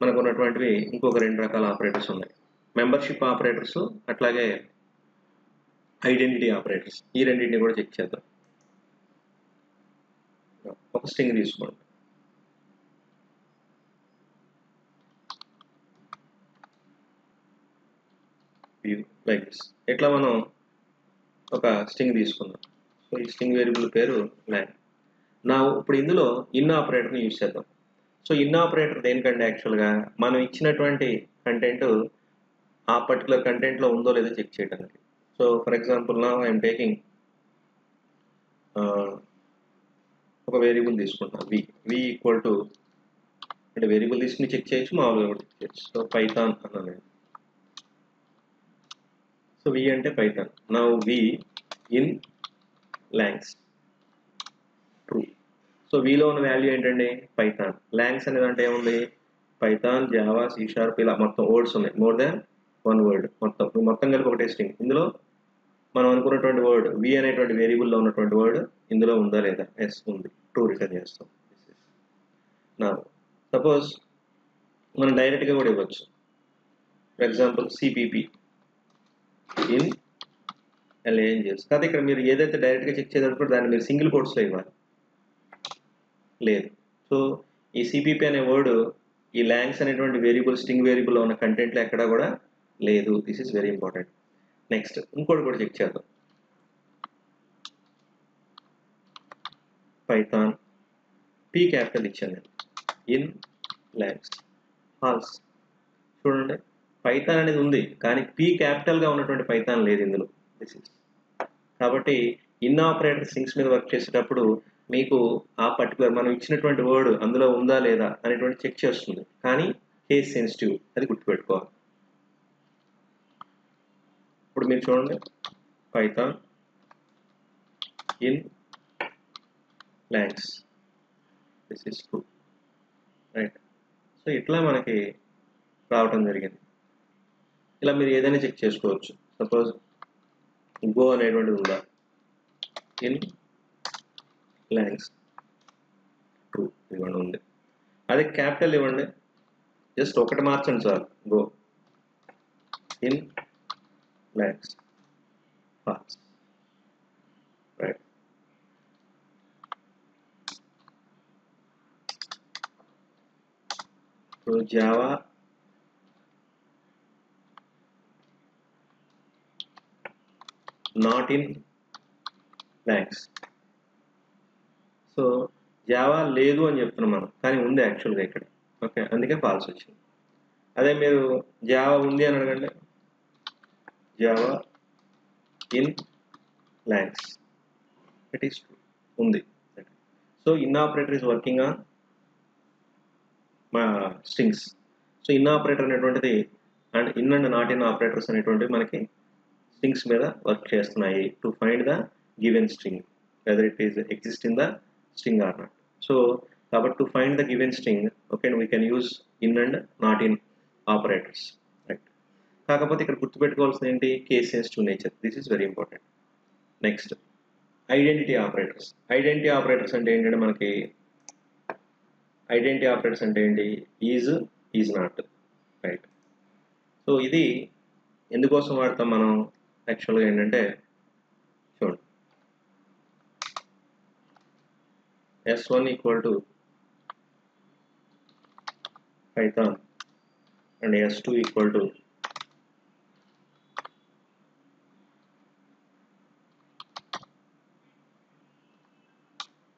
మనకు ఉన్నటువంటివి ఇంకొక 2 రకాల ఆపరేటర్స్ ఉన్నాయి. మెంబర్షిప్ ఆపరేటర్స్ అట్లాగే ఐడెంటిటీ ఆపరేటర్స్. ఈ రెండింటిని కూడా చెక్ చేద్దాం. ఒక స్ట్రింగ్ తీసుకోండి. Like this. ఇట్లా మనం ఒక స్ట్రింగ్ తీసుకుందాం. సో ఈ స్ట్రింగ్ వేరియబుల్ పేరు ల్యాంగ్. నా ఇప్పుడు ఇందులో ఇన్ ఆపరేటర్ని యూజ్ చేద్దాం. సో ఇన్ ఆపరేటర్ దేనికంటే యాక్చువల్గా మనం ఇచ్చినటువంటి కంటెంట్ ఆ పర్టికులర్ కంటెంట్లో ఉందో లేదో చెక్ చేయడానికి. సో ఫర్ ఎగ్జాంపుల్ నా ఐఎమ్ టేకింగ్ ఒక వేరియబుల్ తీసుకుంటాం వి ఈక్వల్ టు, అంటే వేరియబుల్ తీసుకుని చెక్ చేయొచ్చు, మామూలుగా కూడా చెక్ చేయొచ్చు. సో పైథాన్ అన్నాను. సో వి అంటే పైథాన్. నా we in longs true. So విలో ఉన్న వాల్యూ ఏంటండి? పైథాన్. లాంగ్స్ అనేది అంటే ఏముంది? పైథాన్, జావా, సి షార్ప్, ఇలా మొత్తం వర్డ్స్ ఉన్నాయి. మోర్ దాన్ 1 వర్డ్ మొత్తం కలిపి ఒకటే స్ట్రింగ్. ఇందులో మనం అనుకున్నటువంటి వర్డ్ వి అనేటువంటి వేరియబుల్లో ఉన్నటువంటి వర్డ్ ఇందులో ఉందా లేదా? ఎస్ ఉంది. ట్రూ రిటర్న్ చేస్తాం. నా సపోజ్ మనం డైరెక్ట్గా కూడా ఇవ్వచ్చు. For example CPP in LANGS. కాదు, ఇక్కడ మీరు ఏదైతే డైరెక్ట్గా చెక్ చేసేటప్పుడు దాన్ని మీరు సింగిల్ కోట్స్లో ఇవ్వాలి. లేదు. సో ఈ సిపిపి అనే వర్డ్ ఈ లాంగ్స్ అనేటువంటి వేరియబుల్ స్ట్రింగ్ వేరియబుల్లో ఉన్న కంటెంట్లో ఎక్కడా కూడా లేదు. This is very important. Next ఇంకోటి కూడా చెక్ చేద్దాం. పైథాన్ పీ క్యాపిటల్ ఇచ్చాను నేను. In longs false. చూడండి, పైథాన్ అనేది ఉంది కానీ పీ క్యాపిటల్గా ఉన్నటువంటి పైథాన్ లేదు ఇందులో. దిస్ ఈస్ కాబట్టి ఇన్ ఆపరేటర్ స్ట్రింగ్స్ మీద వర్క్ చేసేటప్పుడు మీకు ఆ పర్టికులర్ మనం ఇచ్చినటువంటి వర్డ్ అందులో ఉందా లేదా అనేటువంటి చెక్ చేస్తుంది. కానీ కేస్ సెన్సిటివ్, అది గుర్తుపెట్టుకోవాలి. ఇప్పుడు మీరు చూడండి, Python in longs, this is true, right. So ఇట్లా మనకి రావటం జరిగింది. ఇలా మీరు ఏదైనా చెక్ చేసుకోవచ్చు. సపోజ్ గో అనేటువంటిది ఉందా? ఇన్ లాంగ్స్ ట్రూ ఇవ్వండి, ఉంది. అదే క్యాపిటల్ ఇవ్వండి, జస్ట్ ఒకటి మార్చండి చాలు. Go in longs false, right. So Java not in longs. So Java లేదు అని చెప్తున్నాం మనం, కానీ ఉంది యాక్చువల్గా ఇక్కడ. ఓకే, అందుకే ఫాల్స్ వచ్చింది. అదే మీరు జావా ఉంది అని అడగండి, Java in langs, it is true, ఉంది. So in operator is working on మా స్ట్రింగ్స్. సో ఇన్ ఆపరేటర్ అనేటువంటిది and in and not in operators అనేటువంటివి మనకి స్ట్రింగ్స్ మీద వర్క్ చేస్తున్నాయి to find the given string whether it is exist in the string or not. So కాబట్టి to find the given string, okay, we can use in and not in operators, right. కాకపోతే ఇక్కడ గుర్తుపెట్టుకోవాల్సింది ఏంటి? Case sensitive nature. This is very important. Next identity operators. Identity operators అంటే ఏంటంటే మనకి identity operators అంటే ఏంటి? Is not, right. సో ఇది ఎందుకోసం వాడతాం మనం? యాక్చువల్గా ఏంటంటే చూడండి, S1 equal to Python and S2 equal to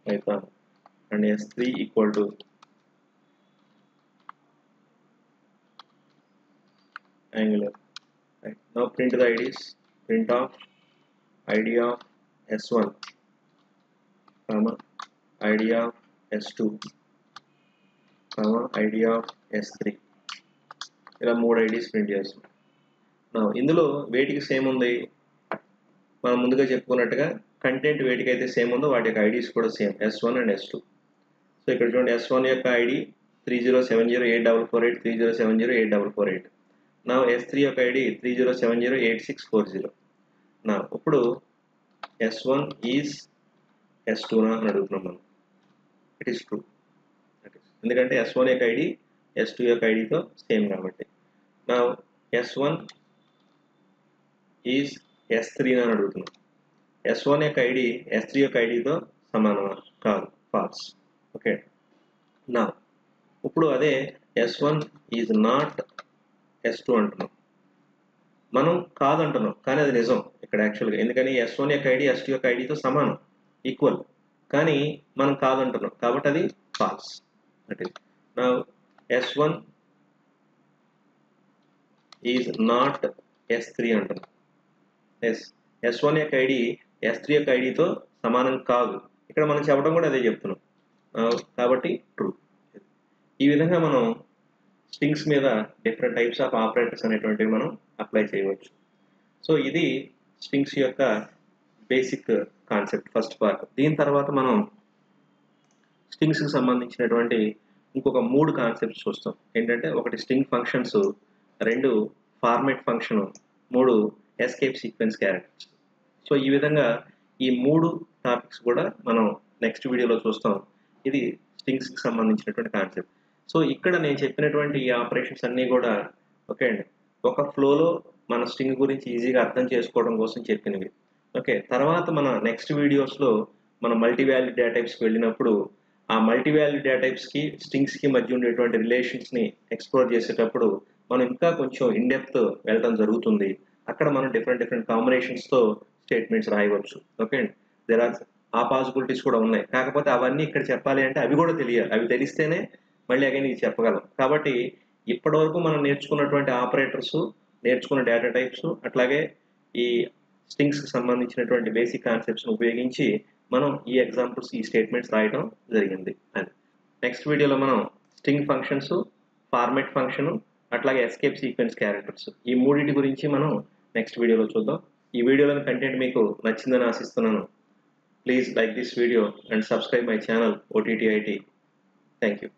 Python and S3 equal to Angular, right. Now print the IDs. Print of ID of S1 comma ID of S2 comma ID of S3. ఇలా 3 IDs print చేస్తాం. నా ఇందులో వేటికి same ఉంది? మనం ముందుగా చెప్పుకున్నట్టుగా content వేటికైతే same ఉందో వాటి యొక్క ఐడీస్ కూడా same, S1 and S2. So ఇక్కడ చూడండి, S1 యొక్క ఐడి 30708448 30708448. నా S3 యొక్క ఐడి 30708640. నా ఇప్పుడు S1 ఈజ్ S2 అని అడుగుతున్నాం మనం. It is true. ఎందుకంటే S1 యొక్క ఐడి S2 యొక్క ఐడితో సేమ్ కాబట్టి. నా S1 ఈజ్ S3 అని అడుగుతున్నాం. S1 యొక్క ఐడి S3 యొక్క ఐడితో సమానమా? కాదు, ఫాల్స్. ఓకే, నా ఇప్పుడు అదే S1 ఈజ్ నాట్ S2 అంటున్నాం. మనం కాదంటున్నాం కానీ అది నిజం ఇక్కడ యాక్చువల్గా. ఎందుకని S1 యొక్క ఐడి S2 యొక్క ఐడితో సమానం, ఈక్వల్, కానీ మనం కాదంటున్నాం కాబట్టి అది ఫాల్స్. అంటే నా S1 ఈజ్ నాట్ S3 అంటున్నాం. S1 యొక్క ఐడి S3 యొక్క ఐడితో సమానం కాదు, ఇక్కడ మనం చెప్పడం కూడా అదే చెప్తున్నాం కాబట్టి ట్రూ. ఈ విధంగా మనం స్ట్రింగ్స్ మీద డిఫరెంట్ టైప్స్ ఆఫ్ ఆపరేటర్స్ అనేటువంటివి మనం అప్లై చేయవచ్చు. సో ఇది స్ట్రింగ్స్ యొక్క బేసిక్ కాన్సెప్ట్, ఫస్ట్ పార్ట్. దీని తర్వాత మనం స్ట్రింగ్స్కి సంబంధించినటువంటి ఇంకొక 3 కాన్సెప్ట్స్ చూస్తాం. ఏంటంటే ఒకటి string functions, 2 format function, 3 escape sequence characters. So ఈ విధంగా ఈ 3 టాపిక్స్ కూడా మనం నెక్స్ట్ వీడియోలో చూస్తాం. ఇది స్ట్రింగ్స్కి సంబంధించినటువంటి కాన్సెప్ట్. సో ఇక్కడ నేను చెప్పినటువంటి ఈ ఆపరేషన్స్ అన్నీ కూడా ఓకే అండి, ఒక ఫ్లోలో మన స్ట్రింగ్ గురించి ఈజీగా అర్థం చేసుకోవడం కోసం చెప్పినవి. ఓకే, తర్వాత మన నెక్స్ట్ వీడియోస్లో మన మల్టీవాల్యూ డేటా టైప్స్కి వెళ్ళినప్పుడు ఆ మల్టీవాల్యూ డేటా టైప్స్కి స్ట్రింగ్స్కి మధ్య ఉండేటువంటి రిలేషన్స్ని ఎక్స్ప్లోర్ చేసేటప్పుడు మనం ఇంకా కొంచెం ఇన్డెప్త్ వెళ్ళడం జరుగుతుంది. అక్కడ మనం డిఫరెంట్ కాంబినేషన్స్తో స్టేట్మెంట్స్ రాయవచ్చు. ఓకే అండి, దేర్ ఆర్ ఆ పాసిబిలిటీస్ కూడా ఉన్నాయి. కాకపోతే అవన్నీ ఇక్కడ చెప్పాలి అంటే అవి కూడా తెలియాలి. అవి తెలిస్తేనే మళ్ళీ అగైన్ ఇది చెప్పగలం. కాబట్టి ఇప్పటివరకు మనం నేర్చుకున్నటువంటి ఆపరేటర్స్, నేర్చుకున్న డేటా టైప్స్, అట్లాగే ఈ స్ట్రింగ్స్కి సంబంధించినటువంటి బేసిక్ కాన్సెప్ట్స్ని ఉపయోగించి మనం ఈ ఎగ్జాంపుల్స్, ఈ స్టేట్మెంట్స్ రాయడం జరిగింది. అది నెక్స్ట్ వీడియోలో మనం స్ట్రింగ్ ఫంక్షన్స్, ఫార్మాట్ ఫంక్షన్, అట్లాగే ఎస్కేప్ సీక్వెన్స్ క్యారెక్టర్స్, ఈ 3 గురించి మనం నెక్స్ట్ వీడియోలో చూద్దాం. ఈ వీడియోలోని కంటెంట్ మీకు నచ్చిందని ఆశిస్తున్నాను. Please like this video and subscribe my channel OTT IT. Thank you.